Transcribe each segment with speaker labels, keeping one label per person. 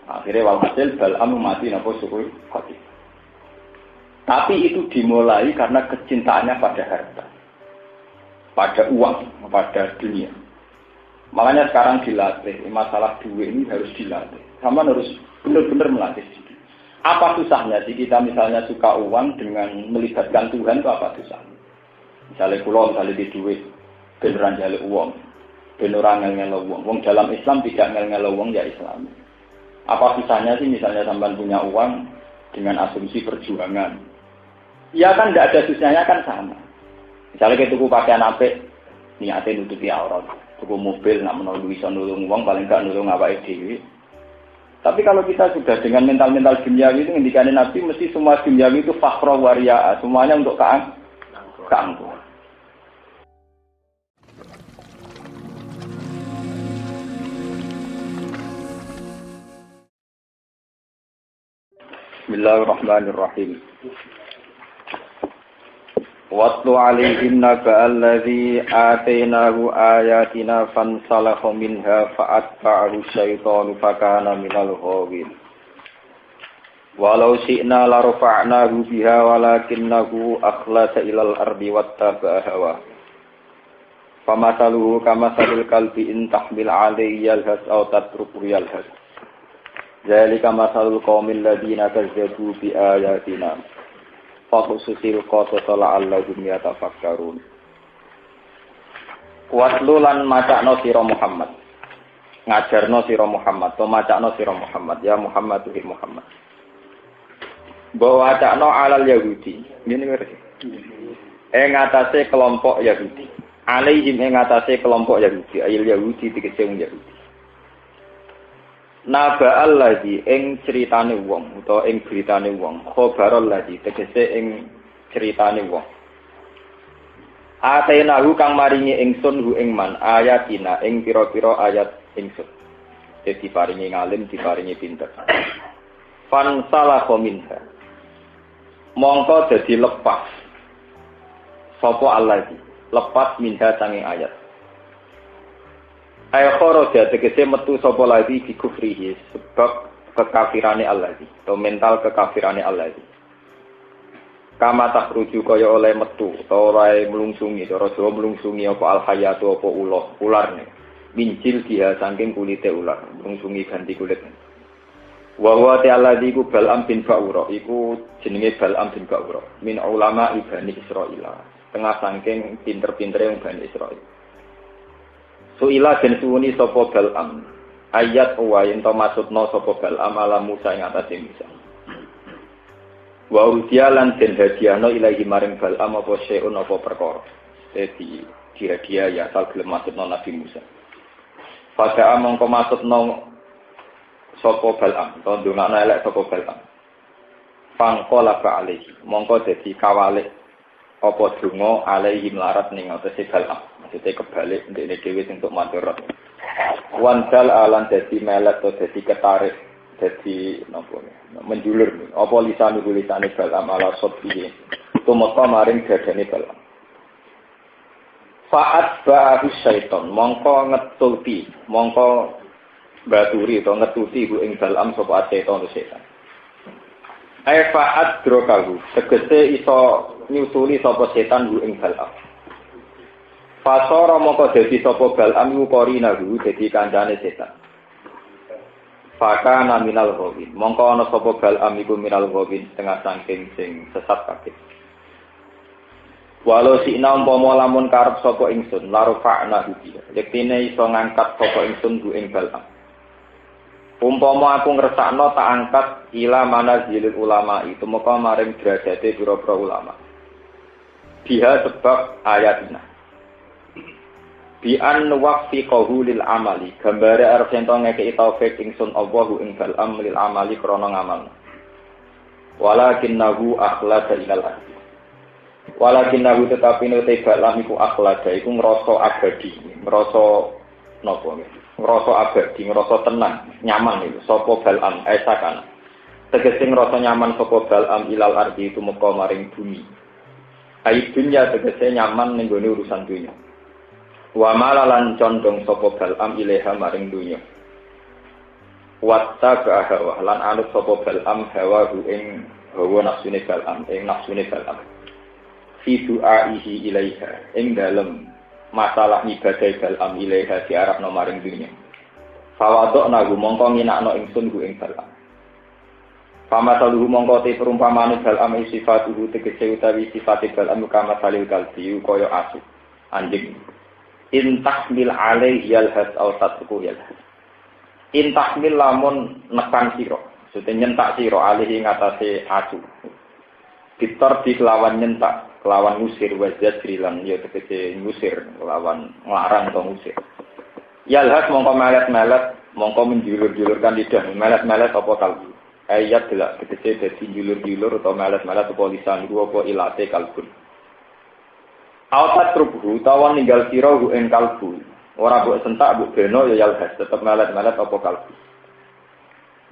Speaker 1: Akhirnya walhasil Bal'am mati napa suku Khatib. Tapi itu dimulai karena kecintaannya pada harta, pada uang, pada dunia. Makanya sekarang dilatih, masalah duit ini harus dilatih. Sama harus benar-benar melatih diri. Apa susahnya sih kita misalnya suka uang dengan melibatkan Tuhan itu apa susahnya? Misalnya pulau, misalnya di duit, beneran jaluk uang, beneran ngel-ngel uang. Wong dalam Islam tidak ngel-ngel uang ya Islam. Apa susahnya sih misalnya sampean punya uang dengan asumsi perjuangan? Ya kan tidak ada susahnya kan sama. Misalnya kita tuku pakaian apik, niatnya nutupi aurat. Tuku mobil nak menolong bisa nulung uang, paling gak nulung awake dhewe. Tapi kalau kita sudah dengan mental-mental duniawi itu ngendikane Nabi mesti semua duniawi itu fakhra waria, semuanya untuk keangkuhan. Bismillahirrahmanirrahim. Watlu alaihim naba'al ladzi atainahu ayatina fansalakha minha fa'atba'ahu syaitanu fakana minal ghawin. Walau syi'na la rafa'nahu biha walakinnahu akhlada ilal ardi wattaba'a hawa. Famathaluhu kamathalil kalbi in tahmil 'alaihi yalhas aw tatruku yalhas. Zalika mathalul qaumil ladzina kazzabu bi ayatina. Fakhususil qasasa la'allahum yatafakkarun. Watlu lan macakno sira Muhammad. Ngajarno sira Muhammad, to macakno sira Muhammad, ya Muhammad tuhi Muhammad. Bahwa macakno alal Yahudi. Ngene ngerti. Atase kelompok Yahudi. Alaihim atase kelompok Yahudi, ayil Yahudi tegese wong Yahudi. Naba'al ladzi ing critane wong utawa ing beritane wong, khabarul ladzi tegese ing critane wong. Atainahu kang maringi ingsun hu ing man ayatina ing pira-pira ayat ingsun. Dadi paringi ngalim, diparingi pinter. Fan salakha minha. Mongko dadi lepas. Sapa allazi? Lepas minha sanging ayat. Ayakoro dia tegese metu sapa lagi di kufrihi sebab kekafirane Allah di, atau mental kekafirane Allah di. Kama takhruju kaya oleh metu utawa oleh mlungsungi, cara Jawa mlungsungi apa al hayatu apa ularne. Mincil dia saking kulite ular, mlungsungi ganti kulit. Wa huwa ta'ala iku Bal'am bin Ba'ura, iku jenenge Bal'am bin Ba'ura, min ulama Bani Israil. Tengah saking pinter-pintere Bani Israil. Su'ila den suwuni sapa Bal'am ayat wa yen to maksudna sapa Bal'am ala Musa ing atase Musa wa udialan den hadiahno ilahi maring Bal'am apa syai'un apa perkara dadi kira-kira ya asal gelem maksudna Nabi Musa pada mongko maksudna sapa Bal'am to ndongakno elek sapa Bal'am fangqala fa'alaihi mongko dadi kawalik apa donga alaihi melarat ning atase Bal'am maksudnya kebalik ndekne dhewe untuk maturut. Wansal alan dadi melet atau dadi ketarik, dadi napa menjulur. Apa lisane Bal'am ala sobihi. Tumeka maring dadane Bal'am. Fa'at ba'ahu syaiton, mongko ngetuti, mongko baturi atau ngetuti hu ing Bal'am sapa syaiton setan. Ai fa'at drokahu, tegese iso nyusuli sapa setan hu ing Bal'am. Fasara moko dadi sapa Bal'am iku qarinahu dadi kancane setan. Fakana minal ghawin. Mongko ana sapa Bal'am iku minal ghawin setengah saking sing sesat kabeh. Walau sina umpama lamun karep sapa ingsun larfa'na bihi. Yektine iso ngangkat sapa ingsun ku ing Bal'am. Umpama aku ngresakno tak angkat ila manazilul ulama itu moko maring derajate pira-pira ulama. Biha sebab ayatina. Bi an waqfi qahulil amali gambare arep ento ngekeki taufik ingsun Allahu ing Bal'am lil amali krana ngamal. Walakinnahu akhlada ilal ardi. Walakinnahu tetapi nute Bal'am iku akhlada iku ngrasa abadi, ngrasa napa ngrasa abadi, ngrasa tenang, nyaman itu sapa Bal'am esakan. Tegese ngrasa nyaman sapa Bal'am ilal ardi itu meka maring bumi. Ai dunya tegese nyaman ning gone urusan dunya. Wa malalan condong sapa Bal'am ilaha maring dunya. Watta hawa lan anut sapa Bal'am hawa ing hawa nafsune Bal'am ing nafsune Bal'am. Fi du'aihi ilaiha ing dalem masalah ibadah Bal'am ilaiha diarahno maring dunya. Fawadokna gu mongko nginakno ingsun gu ing Bal'am. Pamasaluhu mongko te perumpamane Bal'am sifatuhu tegese utawi sifate Bal'am kama salil kalbi kaya asu anjing. Intahmil alaihi yalhas aw tatku yalhas. Intahmil lamun nekan sira, maksudnya nyentak sira alaihi ngatasé asu. Ditor di kelawan nyentak, kelawan ngusir wajah drilan ya tegese ngusir, kelawan nglarang atau ngusir. Yalhas mongko melet-melet, mongko menjulur-julurkan lidah, melet-melet apa kalbu. Ayat delak tegese dadi julur-julur atau melet-melet apa lisan apa ilate kalbun. Autat rubuh utawa ninggal sira ing kalbu. Ora mbok sentak mbok beno ya yalhas tetep melet-melet apa kalbu.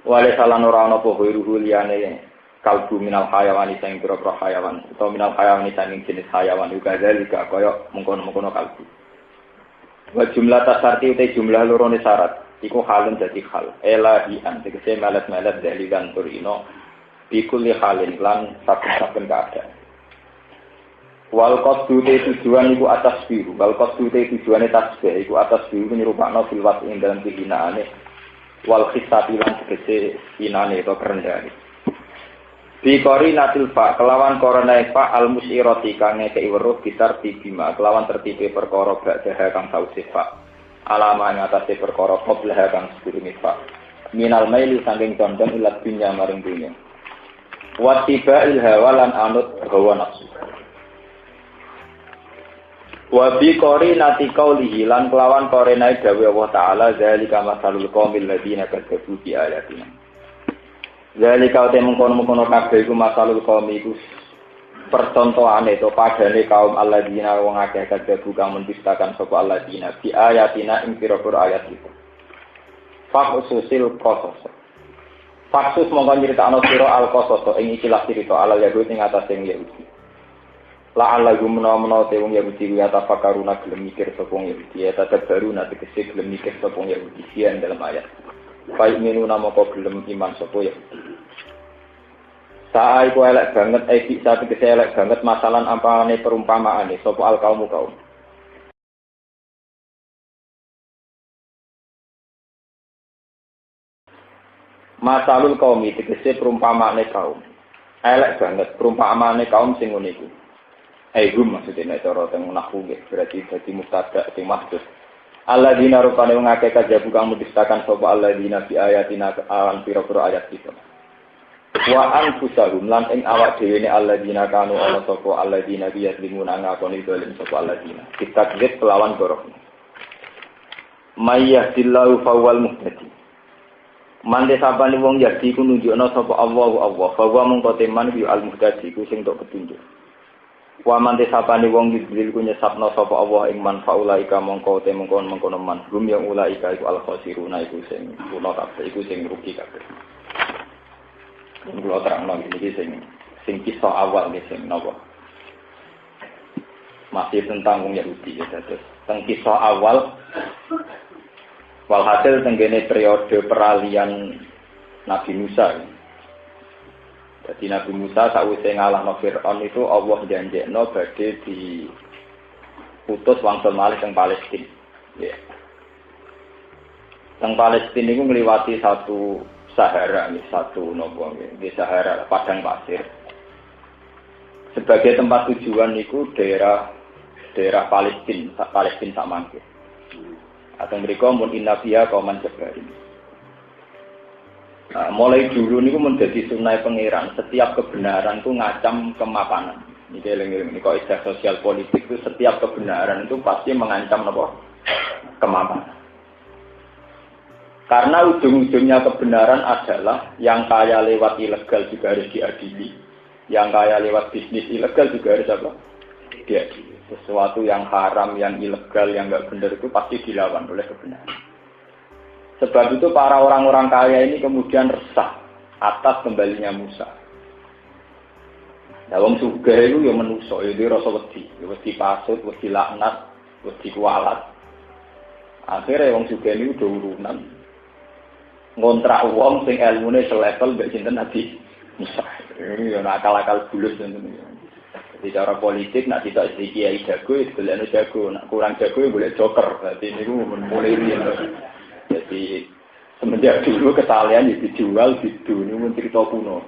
Speaker 1: Wale salan ora ana apa ruhu liyane kalbu minal hayawan sing pira-pira hayawan utawa minal hayawan sing jenis hayawan juga dalika kaya mengkono-mengkono kalbu. Wa jumlah tasarti uta jumlah lorone syarat iku halun dadi hal elahian tegese melet-melet dalilan turino bikuli halin lan saben-saben keadaan. Wal qasdu te tujuan iku atas biru, wal qasdu te tujuane tasbih iku atas biru nyerupakno filwat ing dalam pihinaane wal khisati lan tegese inane atau kerendane. Bi qarinatil fa kelawan korona fa al musirati kang ngekeki weruh bitar tibima kelawan tertibe perkara ba'daha kang sause fa. Alama ngatasi perkara qablaha kang sedurunge fa. Minal maili saking condong ilat dunya maring dunya. Wa tibail hawa lan anut hawa nafsu. Wa bi qarinati qaulihi lan kelawan qarinai dawuh Allah taala zalika masalul qaumil ladina kadzabu bi ayatina. Zalika te mengkono-mengkono kabeh iku masalul qaumi iku percontohane to padane kaum alladzina wong akeh kadzabu kang mendustakan sapa alladzina bi ayatina ing pira-pira ayat itu. Fakhususil qasas. Faksus mongko nyritakno sira al-qasas ing ikilah cerita ala Yahudi ing atase Yahudi. La alagu menawa-menawa te wong Yahudi ya tafakaruna gelem mikir sapa wong Yahudi ya tadabbaruna tegese gelem mikir sapa wong Yahudi sian dalam ayat. Baik minu nama kok gelem iman sapa Yahudi. Saai ku elek banget bisa tegese elek banget masalan ampane perumpamaane sapa al kaum. Masalul kaum tegese perumpamaane kaum. Elek banget perumpamaane kaum sing ngene iku. Aigum maksudnya cara teng nahwu berarti dadi mubtada sing maksud. Alladzina rupane wong akeh kajabu kang mendustakan sapa alladzina bi ayatina awan pira-pira ayat kita. Wa anfusahum lan ing awak dhewe ne alladzina kanu ana sapa alladzina biyazlimuna ngakoni dolim sapa alladzina. Kita klik kelawan goroh. Mayyahdillahu fawwal muhtadi. Mande sapane wong yahdi ku nunjukna sapa Allah fa mongko teman bi al muhtadi ku sing tok petunjuk. Wa man desapane wong didil ku nyesapno sapa Allah ing man faulaika mongko te mongkon man rum yang ulaika iku al khosiruna iku sing kuno kabeh iku sing rugi kabeh. Kulo terangno iki sing kisah awal iki sing napa. Masih tentang wong Yahudi ya terus. Teng kisah awal walhasil tenggene periode peralihan Nabi Musa. Jadi Nabi Musa sakwise ngalahno Fir'aun itu Allah janjekno badhe diutus wangsul malih teng Palestina. Ya. Teng Palestina niku ngliwati satu Sahara, satu nopo nggih, Sahara padang pasir. Sebagai tempat tujuan niku daerah Palestina sak mangke. Atau mereka mun inna fiha qauman jabbarin. Nah, mulai dulu niku menjadi sunai pangeran. Setiap kebenaran itu ngacam kemapanan. Ini kok istilah sosial politik itu setiap kebenaran itu pasti mengancam apa? Kemapanan. Karena ujung-ujungnya kebenaran adalah yang kaya lewat ilegal juga harus diadili. Yang kaya lewat bisnis ilegal juga harus apa? Diadili. Sesuatu yang haram, yang ilegal, yang enggak benar itu pasti dilawan oleh kebenaran. Sebab itu para orang-orang kaya ini kemudian resah atas kembalinya Musa. Nah, wong sugih itu ya menungso, ya rasa wedi, wedi pasut, wedi laknat, wedi kualat. Akhirnya wong sugih ini udah urunan. ngontrak wong sing ilmune selevel mbek sinten Nabi Musa. Ini yo akal-akal bulus ngoten iki. Jadi cara politik nak tidak istri kiai jago itu golekno jago, nak kurang jago boleh joker. Berarti niku mulai riyen. Jadi semenjak dulu kesalahan dijual di dunia cerita kuno.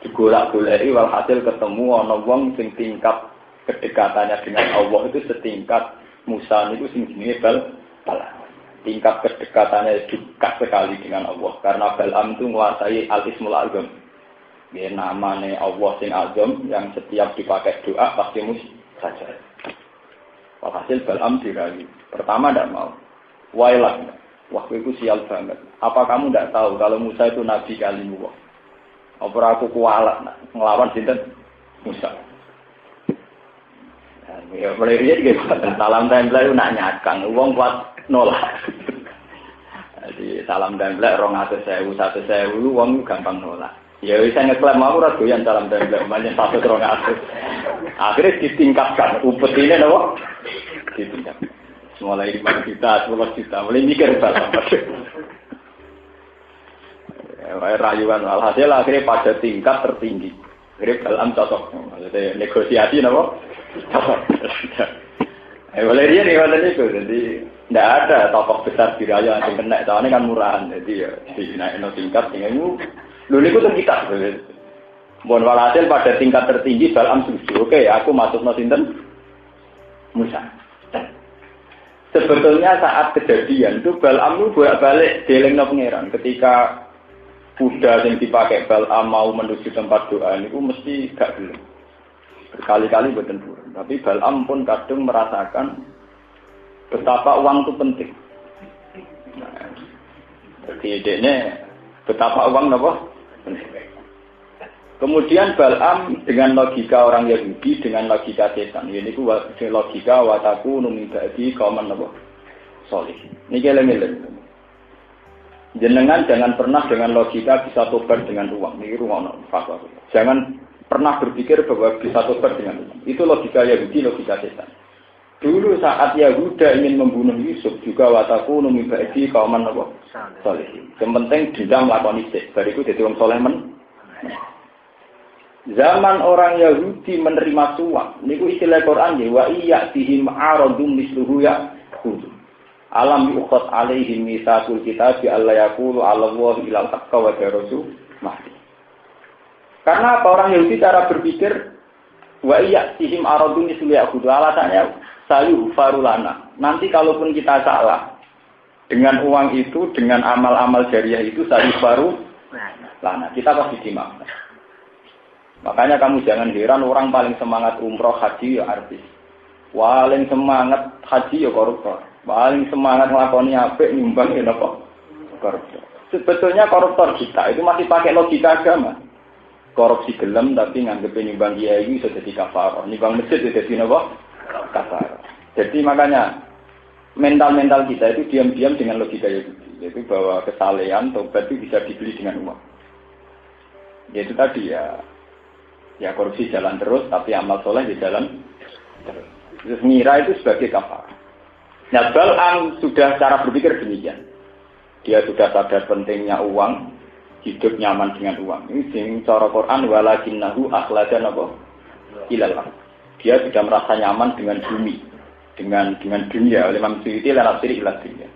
Speaker 1: Digolak-goleki walhasil ketemu ana wong sing tingkat kedekatannya dengan Allah itu setingkat Musa itu sing jenenge Balaam. Tingkat kedekatannya dekat sekali dengan Allah karena Balaam itu menguasai al-ismul azam. Ya namanya Allah sing azam yang setiap dipakai doa pasti mustajab. Walhasil Balaam dirayu. Pertama tidak mau. Wailah. Wah itu sial banget. Apa kamu tidak tahu kalau Musa itu nabi kalimullah? Apa aku kualat ngelawan sinten Musa. Ya mulai dia gitu. Salam tempel nak nyakang, wong kuat nolak. Jadi salam tempel 200.000, 100.000 wong gampang nolak. Ya bisa ngeklaim aku ora doyan salam tempel, banyak 100-200. Akhirnya ditingkatkan, upetine napa? Ditingkatkan. Mulai 5 juta, 10 juta, mulai mikir salam. Rayuan alhasil akhirnya pada tingkat tertinggi. Akhirnya Balaam cocok. Maksudnya negosiasi apa? Cocok. Boleh dia nih waktu itu. Jadi tidak ada tokoh besar di raya yang kena. Soalnya kan murahan. Jadi ya dinaik tingkat. Lalu itu kita. Bon walhasil pada tingkat tertinggi Balaam setuju. Oke, aku masuk nosinten Musa. Sebetulnya saat kejadian itu Balaam itu bolak-balik delengno pangeran ketika kuda yang dipakai Balaam mau menuju tempat doa itu mesti gak gelem. Berkali-kali boten turun. Tapi Balaam pun kadang merasakan betapa uang itu penting. Nah, jadi idenya betapa uang apa? Penting. Kemudian Balaam dengan logika orang Yahudi dengan logika setan. Ini ku logika wataku numibadi kauman apa? Solih. Ini kelem-kelem. Jenengan jangan pernah dengan logika bisa tobat dengan uang. Ini ruang fatwa. Jangan pernah berpikir bahwa bisa tobat dengan uang. Itu logika Yahudi, logika setan. Dulu saat Yahuda ingin membunuh Yusuf juga wataku numibadi kauman apa? Soleh. Yang penting dendam lakoni sik. Bariku jadi wong soleh men. Zaman orang Yahudi menerima suap. Niku istilah Quran ya wa iyatihim aradum misluhu ya khudhu. Alam yuqat alaihim mitsaqul kitab bi alla yaqulu 'ala Allahi ilal haqqa wa rasul mahdi. Karena apa orang Yahudi cara berpikir wa iyatihim aradum misluhu ya khudhu. Alasannya sayu farulana. Nanti kalaupun kita salah dengan uang itu, dengan amal-amal jariah itu sayu farulana. Kita pasti dimaafkan. Makanya kamu jangan heran orang paling semangat umroh haji ya artis. Paling semangat haji ya koruptor. Paling semangat ngelakoni apik nyumbang ya apa? Koruptor. Sebetulnya koruptor kita itu masih pakai logika agama. Korupsi gelem tapi nganggep nyumbang kiai iso dadi kafarah. Nyumbang masjid itu dadi apa? Kafarah. Jadi makanya mental-mental kita itu diam-diam dengan logika yaitu bahwa kesalehan tobat itu bisa dibeli dengan uang. Yaitu tadi ya korupsi jalan terus, tapi amal soleh di jalan terus. Terus ngira itu sebagai kafarah. Nah, Balaam sudah cara berpikir demikian. Dia sudah sadar pentingnya uang, hidup nyaman dengan uang. Ini sing cara Quran walakinnahu akhladan apa? Ilallah. Dia sudah merasa nyaman dengan bumi, dengan dunia. Oleh Imam Suyuti lewat siri ilah dunia.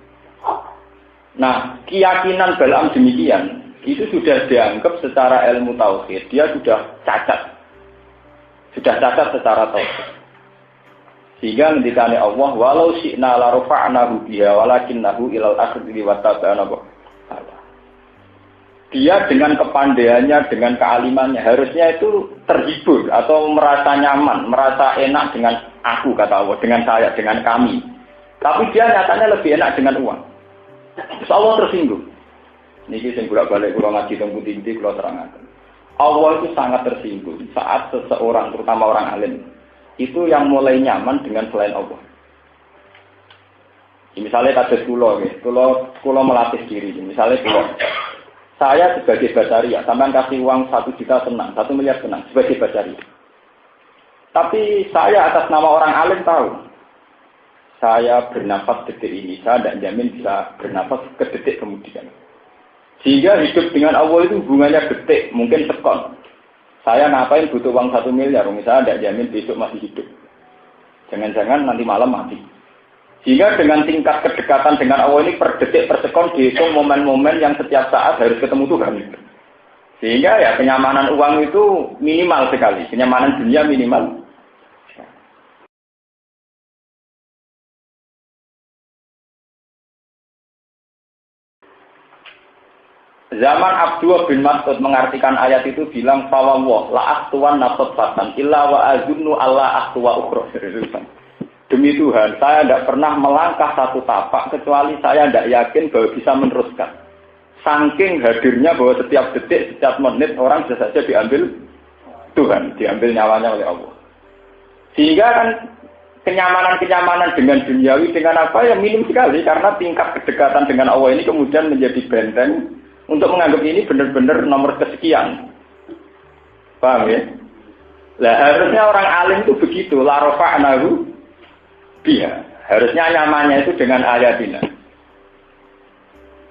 Speaker 1: Nah, keyakinan Balaam demikian. Itu sudah dianggap secara ilmu tauhid. Dia sudah cacat. Sudah cacat secara tauhid. Sehingga ngendikane Allah walau syi'na la rafa'nahu biha walakinnahu ilal akhiri wattaba'ana. Dia dengan kepandaiannya, dengan kealimannya harusnya itu terhibur atau merasa nyaman, merasa enak dengan aku kata Allah, dengan saya, dengan kami. Tapi dia nyatanya lebih enak dengan uang. Terus Allah tersinggung. Niki sing bolak-balik kula ngaji teng putih-putih kula terangaken. Allah itu sangat tersinggung saat seseorang, terutama orang alim, itu yang mulai nyaman dengan selain Allah. Misalnya kados kula melatih diri. Misalnya saya sebagai basaria, sampean kasih uang 1 juta senang, 1 miliar senang sebagai basaria. Tapi saya atas nama orang alim tahu, saya bernafas detik ini, saya tidak jamin bisa bernafas ke detik kemudian. Sehingga hidup dengan Allah itu hubungannya detik, mungkin sekon. Saya ngapain butuh uang 1 miliar, misalnya tidak jamin besok masih hidup. Jangan-jangan nanti malam mati. Sehingga dengan tingkat kedekatan dengan Allah ini per detik, per sekon dihitung momen-momen yang setiap saat harus ketemu Tuhan. Sehingga ya kenyamanan uang itu minimal sekali, kenyamanan dunia minimal. Zaman Abdullah bin Mas'ud mengartikan ayat itu bilang fawwah la ahtuwan nafsatan illa wa azunnu alla ahtuwa ukhra. Demi Tuhan, saya tidak pernah melangkah satu tapak kecuali saya tidak yakin bahwa bisa meneruskan. Saking hadirnya bahwa setiap detik, setiap menit orang bisa saja diambil Tuhan, diambil nyawanya oleh Allah. Sehingga kan kenyamanan-kenyamanan dengan duniawi dengan apa ya minim sekali karena tingkat kedekatan dengan Allah ini kemudian menjadi benteng untuk menganggap ini benar-benar nomor kesekian. Paham ya? Lah harusnya orang alim itu begitu, la rafa'nahu biha. Harusnya nyamannya itu dengan ayatina.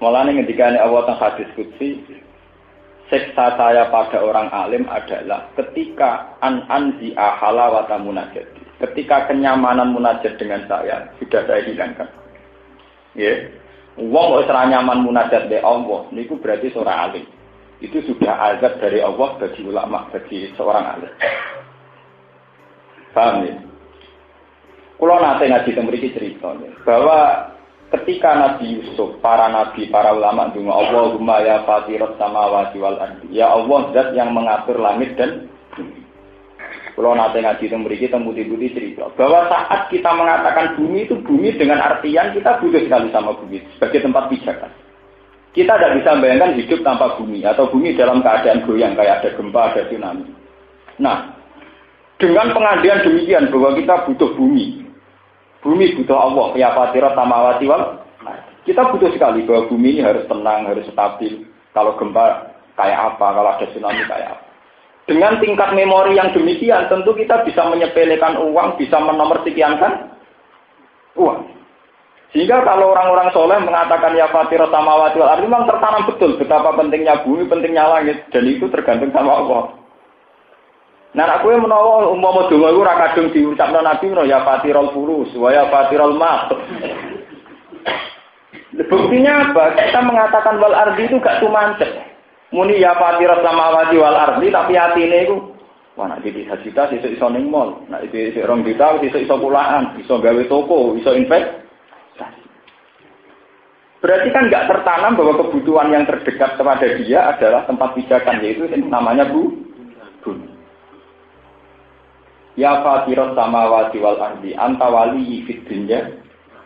Speaker 1: Mulane ketika Allah teng hadis qudsi, siksa saya pada orang alim adalah ketika anzi halawata munajat. Ketika kenyamanan munajat dengan saya sudah saya hilangkan. Ya. Wong kok ora nyaman munajat be Allah, niku berarti seorang alim. Itu sudah azab dari Allah bagi ulama, bagi seorang alim. Paham ya? Kalau nanti ngaji temriki cerita bahwa ketika Nabi Yusuf, para nabi, para ulama dungo Allahumma ya fatirat samawati wal ardi. Ya Allah zat yang mengatur langit dan bumi. Kalau nanti ngaji temriki tembuti-buti cerita bahwa saat kita mengatakan bumi itu bumi dengan artian kita butuh sekali sama bumi sebagai tempat pijakan. Kita tidak bisa membayangkan hidup tanpa bumi atau bumi dalam keadaan goyang kayak ada gempa, ada tsunami. Nah, dengan pengandian demikian bahwa kita butuh bumi. Bumi butuh Allah, ya fatirat samawati wal. Kita butuh sekali bahwa bumi ini harus tenang, harus stabil. Kalau gempa kayak apa, kalau ada tsunami kayak apa. Dengan tingkat memori yang demikian, tentu kita bisa menyepelekan uang, bisa menomorsekiankan uang. Sehingga kalau orang-orang soleh mengatakan ya fatirat samawati wal ardi, memang tertanam betul betapa pentingnya bumi, pentingnya langit, dan itu tergantung sama Allah. Nah, aku yang menawa umpama donga iku ora kadung diucapno Nabi menawa ya fatirul furus, wa ya fatirul mat. Buktinya apa? Kita mengatakan wal ardi itu gak tumancep. Muni ya fatirat samawati wal ardi tapi atine iku wah nek iki cita sesuk iso ning mall, nek iki 2 juta sesuk iso pulaan, iso gawe toko, iso investasi. Berarti kan enggak tertanam bahwa kebutuhan yang terdekat kepada dia adalah tempat pijakan, yaitu namanya bumi. Ya fatirat samawati wal ardi anta wali fid dunya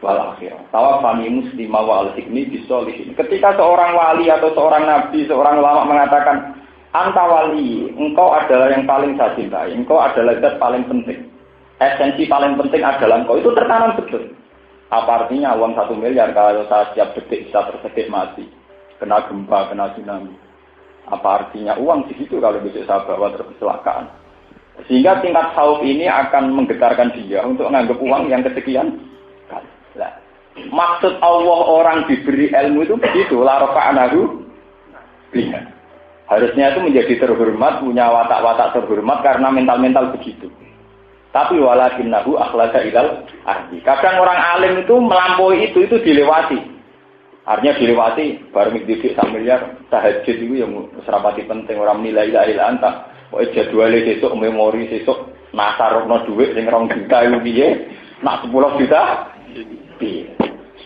Speaker 1: wal akhirah. Tawaffani muslima wa alhiqni bisolihin. Ketika seorang wali atau seorang nabi, seorang ulama mengatakan, anta wali, engkau adalah yang paling saya cintai, engkau adalah zat paling penting. Esensi paling penting adalah engkau. Itu tertanam betul. Apa artinya uang 1 miliar kalau saya setiap detik bisa tersedek mati, kena gempa, kena tsunami. Apa artinya uang di situ kalau besok saya bawa terkecelakaan. Sehingga tingkat khauf ini akan menggetarkan dia untuk menganggap uang yang kesekian. Nah, maksud Allah orang diberi ilmu itu begitu, la rafa'nahu biha. Harusnya itu menjadi terhormat, punya watak-watak terhormat karena mental-mental begitu. Tapi walakinnahu akhlasa ilal ardi. Kadang orang alim itu melampaui itu dilewati. Artinya dilewati baru didik 1 miliar tahajud itu yang serapati penting orang nilai la ilaha anta. Pokoke jadwale sesuk memori sesuk nasarno dhuwit sing 2 juta iku piye? Nak 10 juta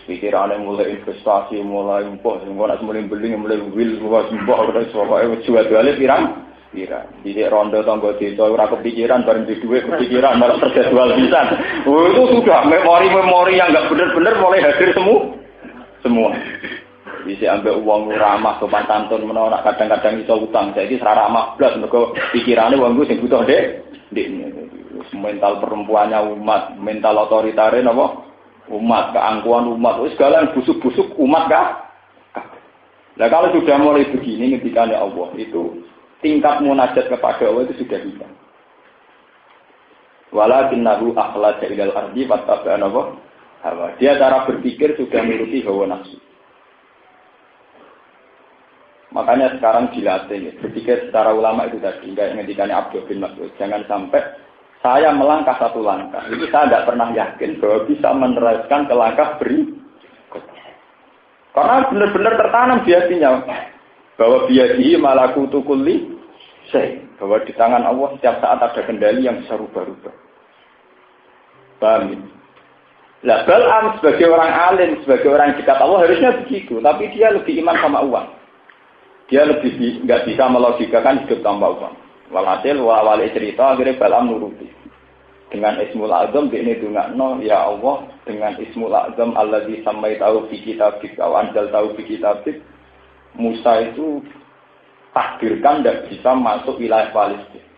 Speaker 1: pikirannya mulai investasi, mulai impor, semua nak mulai beli, mulai wil, semua udah semua jual-jualnya pirang. Jadi ronde tangga desa ora kepikiran bareng di duit kepikiran malah terjadwal pisan. Oh itu sudah memori-memori yang enggak benar-benar mulai hadir semua. Bisa ambil uang ramah sopan santun menawa kadang-kadang iso utang. Saiki ora ramah blas mergo pikirane wong ku sing butuh Dik. Mental perempuannya umat, mental otoritarian apa? Umat, keangkuhan umat, segala yang busuk-busuk umat kah? Nah kalau sudah mulai begini ketika Allah itu tingkat munajat kepada Allah itu sudah hilang. Walakinnahu akhlasa ilal ardi wattaba'ana hawa. Dia cara berpikir sudah menuruti hawa nafsu. Makanya sekarang dilatih, berpikir secara ulama itu tadi, kayak ngendikannya Abdul bin Mas'ud. Jangan sampai saya melangkah satu langkah. Itu saya tidak pernah yakin bahwa bisa meneruskan ke langkah berikutnya. Karena benar-benar tertanam di hatinya bahwa biadihi malakutu kulli syai', bahwa di tangan Allah setiap saat ada kendali yang bisa rubah-rubah. Paham ya? Lah Bal'am sebagai orang alim, sebagai orang dekat Allah harusnya begitu, tapi dia lebih iman sama uang. Dia lebih nggak bisa melogikakan hidup tanpa uang. Walhasil wali cerita akhirnya Bal'am nuruti. Dengan Ismul Azam ini dungakno ya Allah dengan Ismul Azam alladzi samaitahu fi kitabik wa anzaltahu fi kitabik. Musa itu takdirkan tidak bisa masuk wilayah Palestina.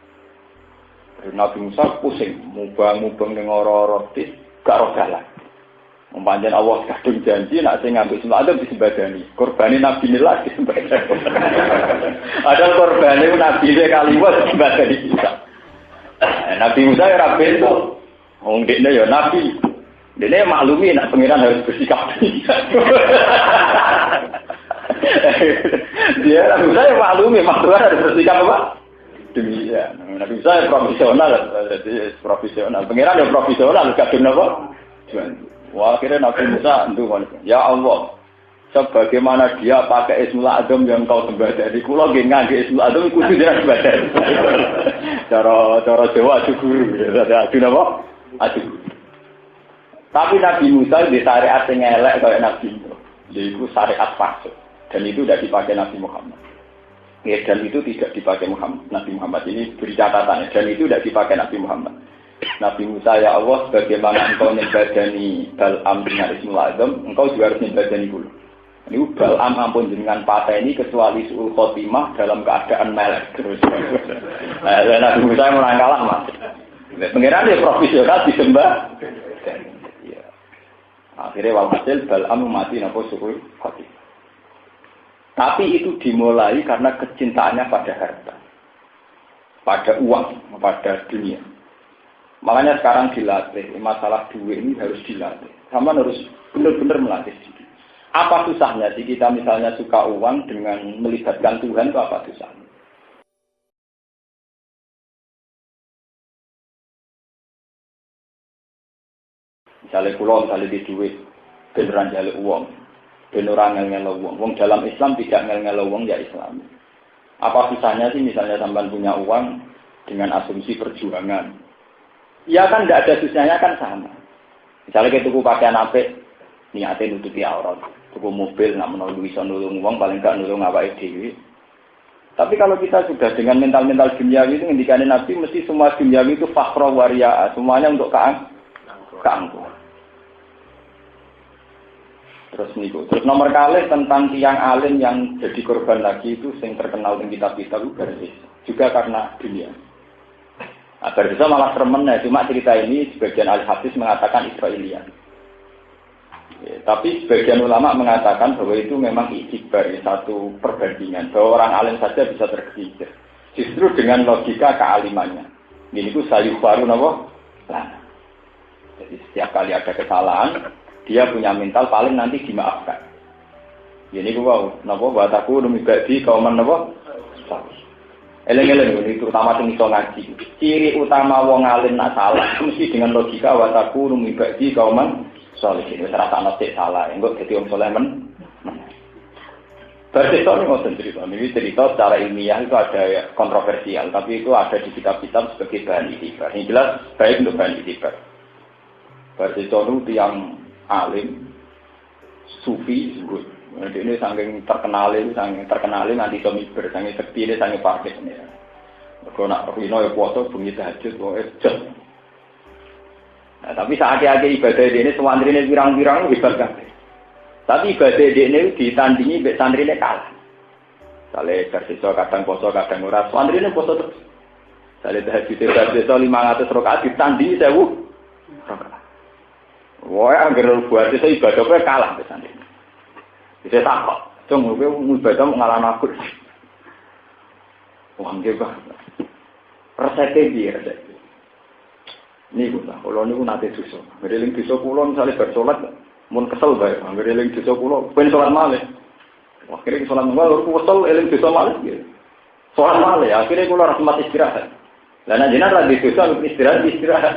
Speaker 1: Nabi Musa pusing, mubang-mubang ning ora-ora gak rogalan. Mempanjang Allah kadung janji nak sing ngambil semua ada disembadani. Korbane Nabi nilai disembadani. Ada korbane Nabi le kaliwat disembadani bisa. Nabi Musa ya ra bento. Wong dekne ya Nabi. Dekne maklumi nak pengiran harus bersikap. Dia Nabi Musa ya maklumi makhluk harus bersikap apa? Demikian. Nabi Musa ya profesional. Pengiran ya profesional kadung apa? Wah, akhirnya Nabi Musa ya Allah, sebagaimana dia pakai Ismul Azam yang kau sembadani, kula nggih ngangge Ismul Azam kudu jenengan sembadani. Cara Jawa adu guru, adu napa? Adu. Tapi Nabi Musa di syariat sing elek kaya Nabi Musa. Yaiku syariat fasik dan itu tidak dipakai Nabi Muhammad. Ya, dan itu tidak dipakai Nabi Muhammad. Ini beri catatan dan itu tidak dipakai Nabi Muhammad. Nabi Musa ya Allah, bagaimana engkau nyembadani Bal'am dengan Ismul Azam, engkau juga harus nyembadani dulu. Ini Bal'am ampun jenengan pateni kecuali su'ul khotimah dalam keadaan melek terus. Nabi Musa yang menangkalah mas. Pengiran dia profesional disembah. Ya. Akhirnya walhasil Bal'am mati napa su'ul khotimah. Tapi itu dimulai karena kecintaannya pada harta, pada uang, pada dunia. Makanya sekarang dilatih, masalah duit ini harus dilatih. Sama harus benar-benar melatih diri. Apa susahnya sih kita misalnya suka uang dengan melibatkan Tuhan itu apa susahnya? Misalnya pulau, misalnya di duit, beneran jaluk uang, beneran ngel-ngel uang. Uang dalam Islam tidak ngel-ngel uang ya Islam. Apa susahnya sih misalnya sampai punya uang dengan asumsi perjuangan? Ya kan tidak ada susahnya kan sama. Misalnya kita tuku pakaian apik, niatnya nutupi aurat. Tuku mobil, nak menolong bisa nulung uang, paling gak nulung awake dhewe. Tapi kalau kita sudah dengan mental-mental duniawi itu, ngendikane Nabi, mesti semua duniawi itu fakhra waria, semuanya untuk keangkuhan. Terus nomor kali tentang tiang alim yang jadi korban lagi itu, yang terkenal di kitab-kitab itu juga karena dunia. Agar bisa malah sermennya, cuma cerita ini sebagian ahli hadis mengatakan Israiliyah. Ya, tapi sebagian ulama mengatakan bahwa itu memang iktibar, satu perbandingan, bahwa orang alim saja bisa tergelincir. Justru dengan logika kealimannya. Ini itu sayuh baru napa? Jadi setiap kali ada kesalahan, dia punya mental paling nanti dimaafkan. Ini gua napa bataku numibadi kauman napa? Eleng-eleng ini terutama sing iso ngaji. Ciri utama wong alim nak salah mesti dengan logika wataku numibadi kauman solihin. Wis rasane sik salah, engko dadi wong saleh men. Berarti ini ngoten cerita. Ini cerita secara ilmiah itu ada kontroversial, tapi itu ada di kitab-kitab sebagai bahan itibar. Ini jelas baik untuk bahan itibar. Berarti itu yang alim sufi disebut. Ini saking terkenali nanti somiber, saking sekti ini, saking parkir ini. Kalau nak rino ya foto bunyi tahajud, jod. Nah, tapi saat-saat ibadah ini santri ini pirang-pirang hebat kan. Tapi ibadah ini ditandingi mbek santri ini kalah. Sale bersisa kadang poso kadang ora, santri ini poso terus. Sale tahajud bersisa 500 rakaat ditandingi 1000 rakaat. Wah, anggere buat itu ibadah kowe kalah mbek santri. Bisa takut, cuma gue ibadah mengalami aku. Wah, enggak bah. Resepnya dia resep. Niku ta, kula niku nate dosa. Ngreling dosa kula misale bar salat mun kesel bae, ngreling dosa kula ben salat malih. Wah, kira salat malih kok kesel eling dosa malih piye? Salat malih akhire kula ora sempat istirahat. Lah nek jenengan ra dosa istirahat.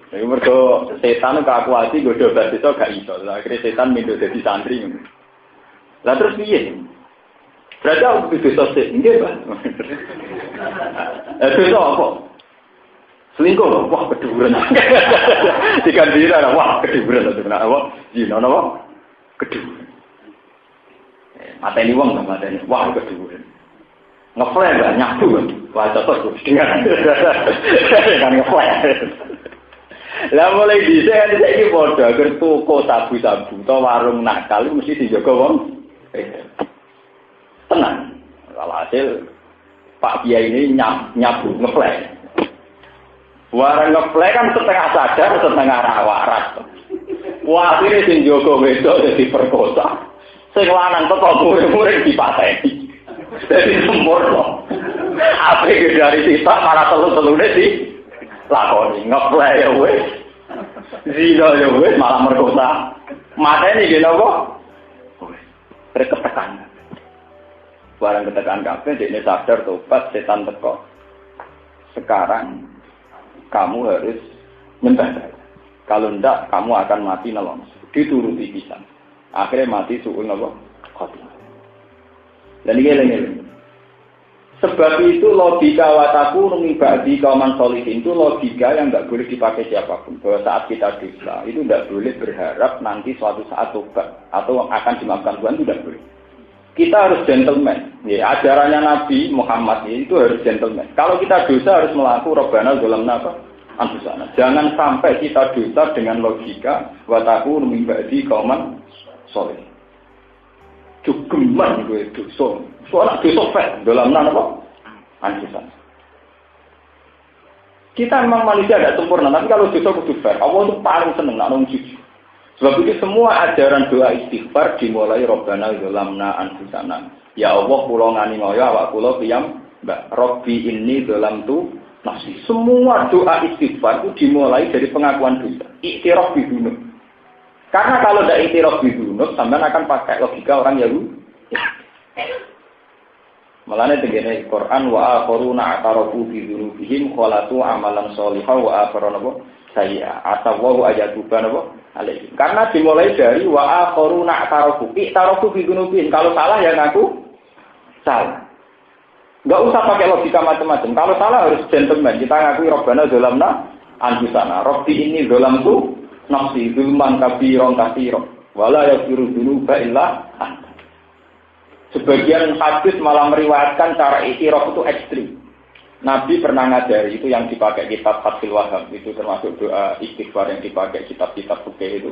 Speaker 1: Iku mergo setan kakuati godho dosa gak iso. Akhire setan mindo dadi santri. Lah terus piye? Berarti aku bisa sih, enggak Pak. Dosa apa? Selingkuh, wah keduren. Dikandira, wah keduren. Apa? Zina, apa? Keduren. Mateni wong sama mateni, wah keduren. Ngeflare gak nyabu kan? Wah cocok dengan. Kan ngeflare. Lah mulai dhisik kan saiki padha agar toko sabu-sabu utawa warung nakal mesti dijaga wong. Tenang, kalau hasil Pak Kiai ini nyabu ngeplay. Warang ngeplay kan setengah sadar, setengah waras. Wah, akhirnya sing Joko wedok jadi perkosa. Sing lanang tetap murid-murid dipateni. Jadi sempurna. Apa dari sisa para telu-telune di lakoni ngeplay ya wes. Zina ya wes malah merkosa. Mateni gini apa? Ketekan. Barang ketekan kabeh dekne sadar tobat setan teko. Sekarang kamu harus nyembah. Kalau ndak kamu akan mati nelong. Dituruti pisan. Akhirnya mati suul napa? Khotimah. Dan ini. Sebab itu logika wataku numi ba'di kauman solihin itu logika yang enggak boleh dipakai siapapun. Bahwa saat kita dosa itu enggak boleh berharap nanti suatu saat tobat atau akan dimaafkan Tuhan, itu enggak boleh. Kita harus gentleman. Ya, ajarannya Nabi Muhammad itu harus gentleman. Kalau kita dosa harus melakukan Rabbana zalamna anfusana. Jangan sampai kita dosa dengan logika wataku min ba'di qauman sholih. Cukuman gue dosa. Soalnya dosa fat zalamna apa? Anfusana. Kita memang manusia tidak sempurna, tapi kalau dosa kudu fair. Allah itu paling seneng nak nang jujur. Sebab itu semua ajaran doa istighfar dimulai Rabbana zalamna anfusana. Ya Allah kula ngani ngoyo awak kula piyam Mbak Robbi inni zalamtu nafsi. Semua doa istighfar itu dimulai dari pengakuan dosa. Iktiraf bidunub. Karena kalau tidak iktiraf bidunub, sampean akan pakai logika orang Yahudi. Malane tengene Quran wa akharuna atarafu bi dzunubihim khalatu amalan sholihan wa akharuna sayya atawu ayatuban apa alaihi. Karena dimulai dari wa akharuna atarafu bi dzunubihim. Kalau salah ya ngaku salah. Enggak usah pakai logika macam-macam. Kalau salah harus gentleman. Kita ngakui Rabbana zalamna anfusana. Rabbi inni zalamtu nafsi zulman kabiran katsiran. Wala yaghfiru dzunuba illa anta. Sebagian hadis malah meriwayatkan cara iktiraf itu ekstrim. Nabi pernah ngajari itu yang dipakai kitab Fathul Wahhab, itu termasuk doa istighfar yang dipakai kitab-kitab fikih itu.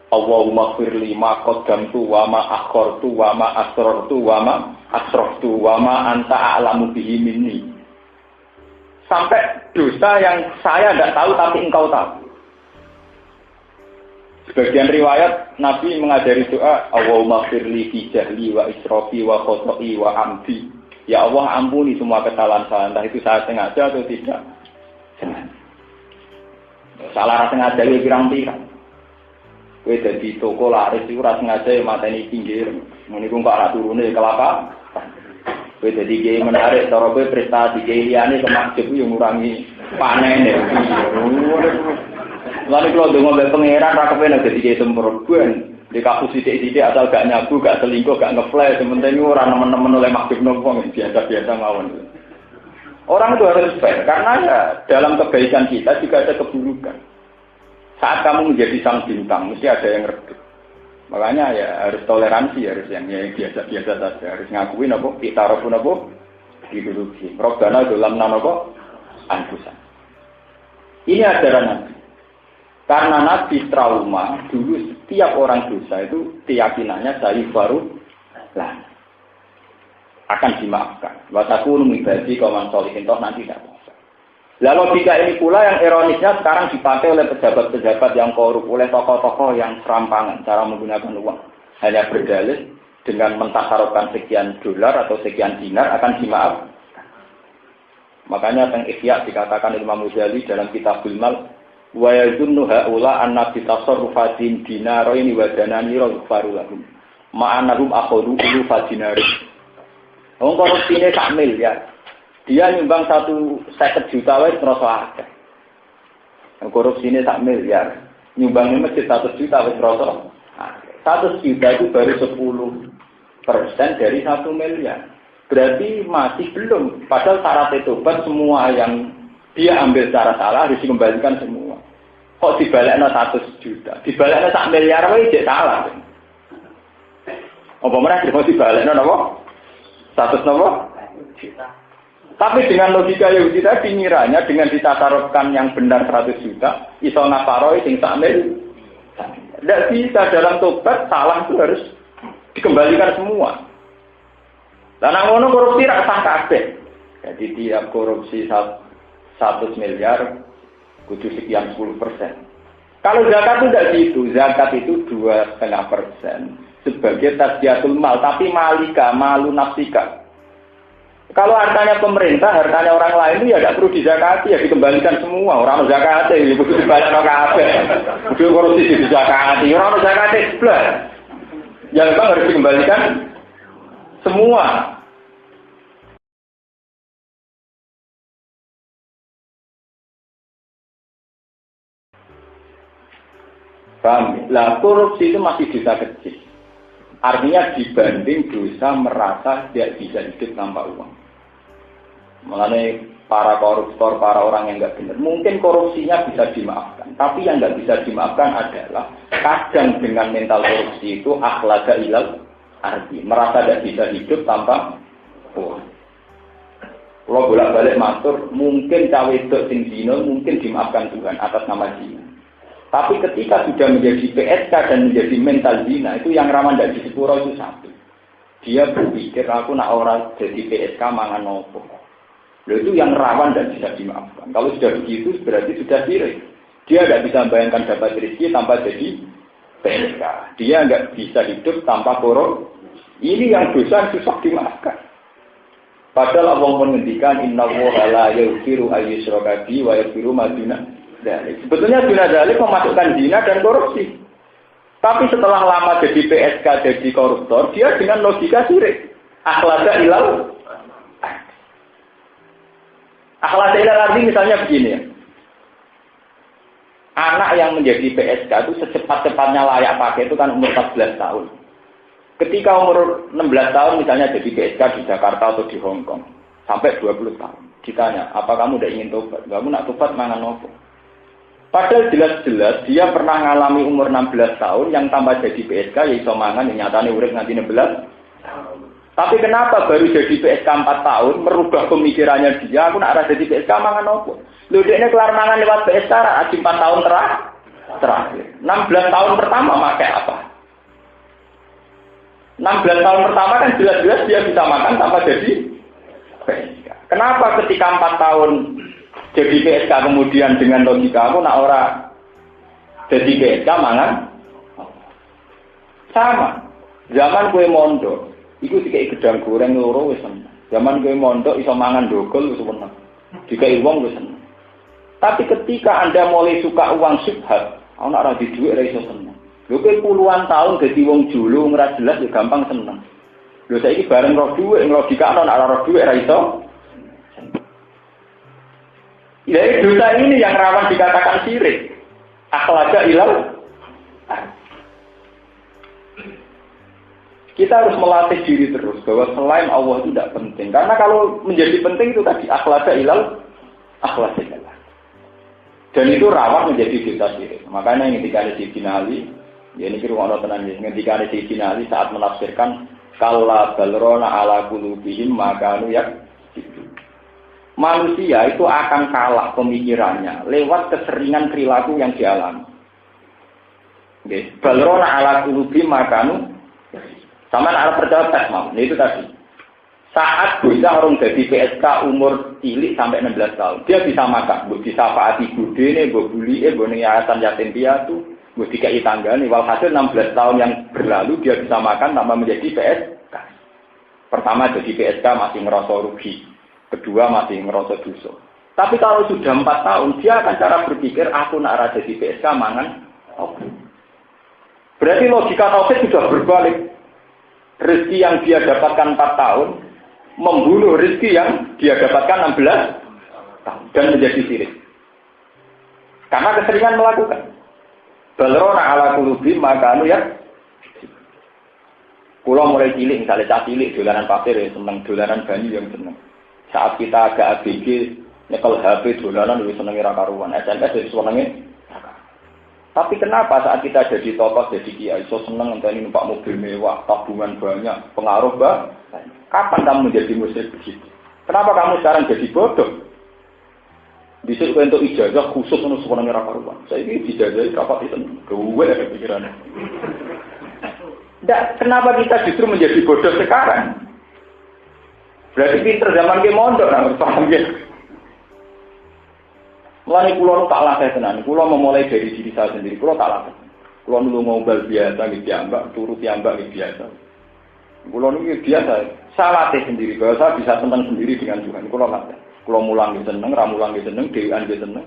Speaker 1: Allahumma firli ma qaddamtu wa ma akhartu wa ma asrartu wa ma asraftu wa ma anta a'lamu bihi minni. Sampai dosa yang saya tidak tahu tapi engkau tahu. Sebagian riwayat Nabi mengajari doa Allahumma firli fi jahli wa israfi wa khoto'i wa amdi. Ya Allah ampuni semua kesalahan saya, entah itu saya sengaja atau tidak. Salah sengaja ya pirang-pirang. Kowe dadi toko laris iku ora sengaja mateni pinggir. Meniku kok ora turune kelapa. Kowe dadi kiai menarik cara kowe prestasi kiai liyane kemakjub yo ngurangi panen. Lalu kalau dengar dari pangeran, rakapnya jadi kayak sempurna. Di kampus sidik-sidik asal gak nyabu, gak selingkuh, gak ngeflash. Sementara ini orang teman-teman oleh maksud nombong biasa-biasa ngawon. Orang itu harus fair, karena ya dalam kebaikan kita juga ada keburukan. Saat kamu menjadi sang bintang, mesti ada yang redup. Makanya ya harus toleransi, harus yang biasa-biasa saja. Harus ngakuin apa, kita harapun apa, diduduki. Robbana zalamna apa, anfusan. Ini ajaran Nabi. Karena Nabi trauma, dulu setiap orang dosa itu keyakinannya saya baru lah akan dimaafkan. Wataku numibadi kauman solihin toh nanti tidak bisa. Lalu logika ini pula yang ironisnya sekarang dipakai oleh pejabat-pejabat yang korup, oleh tokoh-tokoh yang serampangan cara menggunakan uang. Hanya berdalih dengan mentasarufkan sekian dolar atau sekian dinar akan dimaafkan. Makanya teng Ihya dikatakan Imam Ghazali dalam Kitabul Mal, wa yazunnu haula anna bi tasarrufatin dinaraini wa dananira faru lahum ma'anahum akhadhu ulufa dinari. Wong korupsine sak miliar. Dia nyumbang 150 juta wis terasa akeh. Korupsine sak miliar. Nyumbangnya masjid 100 juta wis terasa akeh. 100 juta itu baru 10% dari 1 miliar. Berarti masih belum. Padahal syarat tobat semua yang dia ambil secara salah harus dikembalikan semua. Kok dibalekno 100 juta? Dibalekno 1 miliar wae jek salah. Apa meneh mau dibalekno napa? 100 napa? Juta. Tapi dengan logika Yahudi tadi ngiranya dengan ditasarufkan yang benar 100 juta, iso ngaparoi sing 1 miliar. Tidak bisa dalam tobat salah itu harus dikembalikan semua. Dan ngono korupsi ra sah kabeh. Jadi tiap korupsi 100 miliar kudu sekian 10%. Kalau zakat itu tidak gitu, zakat itu 2,5% sebagai tasdiatul mal, tapi malika, malu nafsika. Kalau hartanya pemerintah, hartanya orang lain itu ya tidak perlu dizakati, ya dikembalikan semua. Orang zakati, ya kudu dibalikno kabeh. Kudu korupsi dizakati, orang zakati blas. Yang memang harus dikembalikan semua. Paham? Lah korupsi itu masih dosa kecil. Artinya dibanding dosa merasa tidak bisa hidup tanpa uang. Makanya para koruptor, para orang yang nggak benar, mungkin korupsinya bisa dimaafkan. Tapi yang nggak bisa dimaafkan adalah kadang dengan mental korupsi itu akhlaka ilal arti, merasa tidak bisa hidup tanpa uang. Kalau bolak-balik matur, mungkin cawe wedok sing zina mungkin dimaafkan Tuhan atas nama zina. Tapi ketika sudah menjadi PSK dan menjadi mental zina, itu yang rawan dari sepuro itu satu. Dia berpikir aku nak orang jadi PSK mangan nopo. Lalu itu yang rawan dan bisa dimaafkan. Kalau sudah begitu berarti sudah sirik. Dia tidak bisa membayangkan dapat rezeki tanpa jadi PSK. Dia nggak bisa hidup tanpa korup. Ini yang dosa susah dimaafkan. Padahal Allah menghentikan innallaha la yaghfiru ayyushraka bihi wa yaghfiru ma duna dzalik. Sebetulnya duna dzalik memasukkan zina dan korupsi. Tapi setelah lama jadi PSK, jadi koruptor, dia dengan logika sirik. Akhlaka ilal. Akhlaka ilal arti misalnya begini ya. Anak yang menjadi PSK itu secepat-cepatnya layak pakai itu kan umur 14 tahun. Ketika umur 16 tahun misalnya jadi PSK di Jakarta atau di Hong Kong. Sampai 20 tahun. Ditanya, apa kamu udah ingin tobat? Kamu nak tobat mangan nopo? Padahal jelas-jelas dia pernah ngalami umur 16 tahun yang tambah jadi PSK ya iso mangan yang nyatane urip nganti 16 tahun. Tapi kenapa baru jadi PSK 4 tahun merubah pemikirannya dia, aku nak jadi PSK mangan nopo? Lho dekne kelar mangan lewat PSK ra 4 tahun terakhir. 16 tahun pertama pakai apa? 16 tahun pertama kan jelas-jelas dia bisa makan tanpa jadi PSK. Kenapa ketika 4 tahun jadi PSK kemudian dengan logika aku nak ora jadi PSK mangan sama. Zaman kue mondok, iku dikai gedang goreng loro wis seneng. Zaman kue mondok iso mangan dogol wis seneng. Dikai wong wis seneng. Tapi ketika Anda mulai suka uang syubhat, ana ora di dhuwit ora iso seneng. Lho kowe puluhan tahun dadi wong julu ora jelas ya gampang seneng. Lho saiki bareng roh dhuwit logika ana ora roh dhuwit ora iso. Jadi dosa ini yang rawan dikatakan syirik. Akhlaka ilal. Kita harus melatih diri terus bahwa selain Allah itu tidak penting. Karena kalau menjadi penting itu tadi akhlaka ilal, akhlaka ilal. Dan itu rawan menjadi dosa syirik. Makanya ketika ada Sayyidina Ali, ya ini kira orang tenang ya. Ketika ada Sayyidina Ali saat menafsirkan kalla balrona ala qulubihim makanu yak. Manusia itu akan kalah pemikirannya lewat keseringan perilaku yang dialami. Okay. Balrona ala qulubi makanu sama arah percaya tes mau. Nah, itu tadi. Saat bisa orang jadi PSK umur cilik sampai 16 tahun, dia bisa makan, bisa faati budene, mbok bulike, mbok yayasan yatim piatu, Wis dikai tanggane walhasil 16 tahun yang berlalu dia bisa makan tanpa menjadi PSK. Pertama jadi PSK masih ngerasa rugi, kedua masih ngerasa dosa. Tapi kalau sudah 4 tahun dia akan cara berpikir aku nak ra jadi PSK mangan apa. Berarti logika tauhid sudah berbalik. Rezeki yang dia dapatkan 4 tahun membunuh rezeki yang dia dapatkan 16 tahun dan menjadi sirik. Karena keseringan melakukan. Balrona ala kulubi maka ya. Pulau mulai cilik, misalnya cah cilik, dolanan pasir ya seneng, dolanan banyu yang seneng. Saat kita agak ABG, nyekel HP, dolanan lebih seneng ra karuan, SMS jadi senengnya. Tapi kenapa saat kita jadi tokoh, jadi kiai, so seneng enteni numpak mobil mewah, tabungan banyak, pengaruh bah? Kapan kamu menjadi musyrik begitu? Kenapa kamu sekarang jadi bodoh? Bisa untuk ijazah khusus untuk senengnya ra karuan. Saya ini ijazah rapat itu, gue ada pikirannya. Nggak, kenapa kita justru menjadi bodoh sekarang? Berarti pinter zaman ke mondok, nah, paham ya? Mulai pulau tak latih tenan, pulau memulai dari diri saya sendiri, pulau tak latih. Pulau dulu ngobrol biasa, biasa, turut biasa, biasa. Pulau ini biasa, saya latih sendiri, bahwa saya bisa senang sendiri dengan Tuhan. Pulau latih, pulau mulang dia seneng, ramulang dia seneng, dewan dia seneng,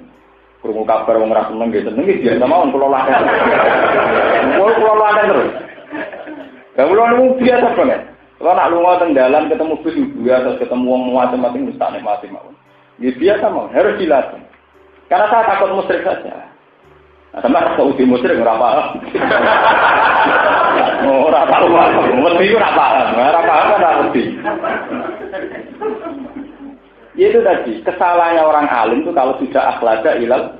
Speaker 1: kurung kabar orang ras seneng dia seneng, biasa mau pulau latih. Pulau latih terus. Pulau ini biasa banget. Kalau nak lunga tenggalan ketemu bus atau ketemu orang macam-macam mustahil mati mau. Dia biasa mau, harus dilatih. Karena saya takut musyrik saja. Nah, sama takut uji musyrik nggak apa-apa. Nggak apa-apa. Mesti itu nggak apa-apa. Nggak apa-apa nggak mesti. Itu tadi kesalahannya orang alim itu kalau sudah akhlada ilal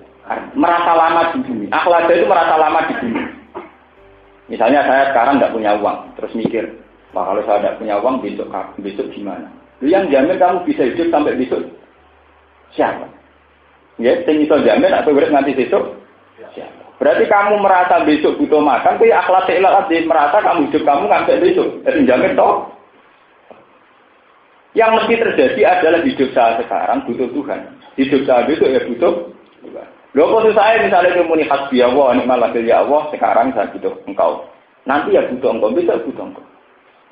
Speaker 1: merasa lama di bumi. Akhlada itu merasa lama di bumi. Misalnya saya sekarang nggak punya uang, terus mikir, wah kalau saya nggak punya uang besok gimana? Yang jamin kamu bisa hidup sampai besok siapa? Ya, sing iso jamin atau urip nganti besok. Berarti kamu merasa besok butuh makan, kuwi akhlak ilal merasa kamu hidup kamu sampai besok. Jadi jamin toh. Yang mesti terjadi adalah hidup saya sekarang butuh Tuhan. Hidup saya besok ya butuh Tuhan. Lho kok saya misalnya muni hasbi Allah, nikmal wakil ya Allah, sekarang saya butuh engkau. Nanti ya butuh engkau, besok butuh engkau.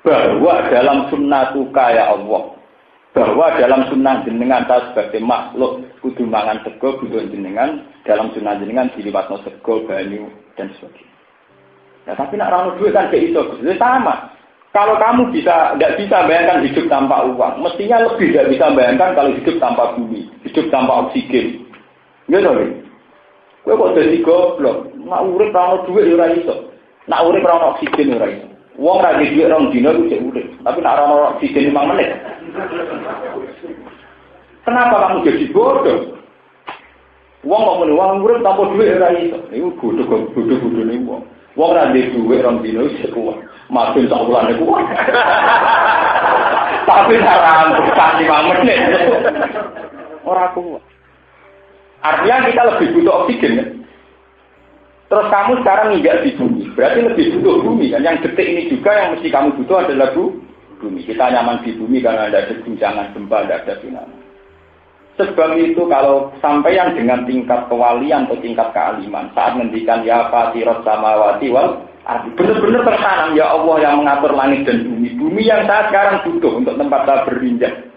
Speaker 1: Bahwa dalam sunnatuka ya Allah. Bahwa dalam sunnah jenengan tak sebagai makhluk kudu mangan sego kudu jenengan dalam sunnah jenengan diliwatno sego banyu dan sebagainya. Nah, tapi nak rano duit kan kayak itu sama. Kalau kamu tidak bisa bayangkan hidup tanpa uang, mestinya lebih tidak bisa bayangkan kalau hidup tanpa bumi, hidup tanpa oksigen. Gitu loh. Kowe kok dadi goblok, nak urip rano duit ora iso. Nak urip rano oksigen ora iso. Wong ra duwe rong dina ku cek urip, tapi nak rano oksigen 5 menit. Kenapa kamu jadi bodoh? Wong kok muni wong urip tanpa duit ora iso. Iku bodoh-bodoh ning wong. Wong ra duwe duit rong dina wis kuat. Makin sak wulane kuat. Tapi ora ampuh 5 menit. Ora kuat. Artinya kita lebih butuh oksigen. Ya? Terus kamu sekarang nginjak di bumi. Berarti lebih butuh bumi. Kan yang detik ini juga yang mesti kamu butuh adalah bumi. Kita nyaman di bumi karena ada guncangan gempa, tidak ada tsunami. Sebab itu kalau sampai yang dengan tingkat kewalian atau tingkat kealiman saat menghentikan ya fatiros samawati wal ardi benar-benar tertanam ya Allah yang mengatur langit dan bumi. Bumi yang saya sekarang butuh untuk tempat saya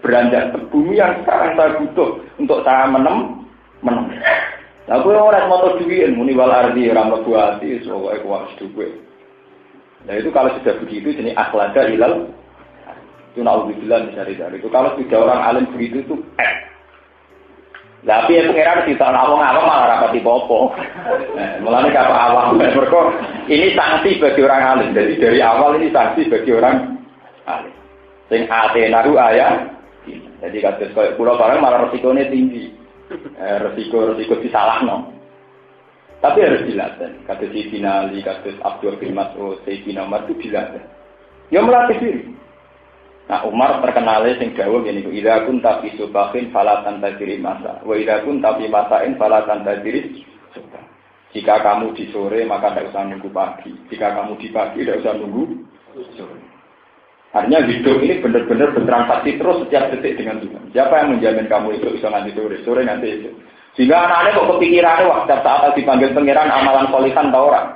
Speaker 1: beranjak. Bumi yang sekarang saya butuh untuk saya menem. Aku orang motor duit, muni wal ardi ramah buati, soalnya kuat duit. Nah itu kalau sudah begitu jenis akhlada ilal. Itu naudzubillah dari itu. Kalau sudah orang alim begitu itu tapi ya pengiran kita awang-awang malah rapati popo. Mulanya apa awang mereka ini sanksi bagi orang alim. Jadi dari awal ini sanksi bagi orang alim. Sing ate naru ayah. Jadi kados koyo pulau barang malah resikonya tinggi. Resiko disalahno. Tapi harus dilatih. Kados Sinali, kados Abdul bin Mas'ud, Sayyidina Umar itu dilatih. Ya melatih diri. Nah Umar terkenalnya sing dawuh ngene iku idza kunta fi subahin fala tantaziri masa wa idza kunta fi masain fala tantaziri subah. Jika kamu di sore maka tidak usah nunggu pagi. Jika kamu di pagi tidak usah nunggu sore. Artinya hidup ini benar-benar bertransaksi terus setiap detik dengan Tuhan. Siapa yang menjamin kamu itu bisa nanti sore nanti itu. Sehingga anak-anaknya kok kepikirannya wah setiap saat dipanggil pangeran amalan solihan tau orang.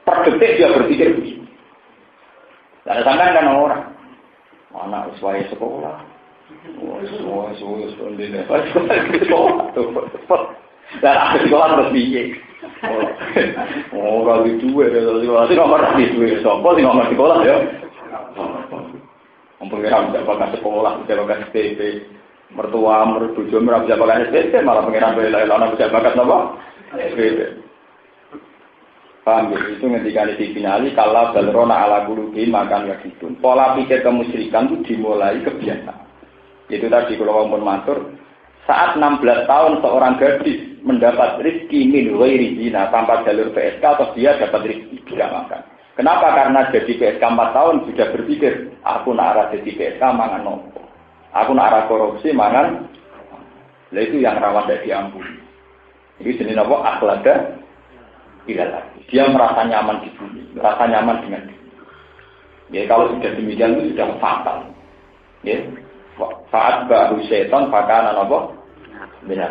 Speaker 1: Per detik dia berpikir begini. Tidak ada sangkaan kan orang. Anak usia sekolah. Dan ada sekolah terus biye. Kalau itu sekolah sih nomor itu sopo sih nomor sekolah ya. Pengiran bisa pakai sekolah, bisa pakai SPP, mertua, mertuju, bisa pakai SPP, malah pengiran bela-bela bisa pakai apa? SPP. Paham ya? Itu ketika difinali kalau balrona ala gulubi makan gitu. Pola pikir kemusyrikan itu dimulai kebiasaan. Itu tadi kalau pun matur, saat 16 tahun seorang gadis mendapat rezeki min ghairi zina tanpa jalur PSK atau dia dapat rezeki tidak makan. Kenapa? Karena jadi PSK 4 tahun sudah berpikir, aku nak arah jadi PSK mangan nopo. Aku nak arah korupsi mangan. Nah itu yang rawan dari diampuni. Ini jenis apa? Akhlada ilalah. Dia merasa nyaman di bumi, merasa nyaman dengan diri. Ya kalau sudah demikian itu sudah fatal. Ya. Saat baru setan pakaian apa? Benar.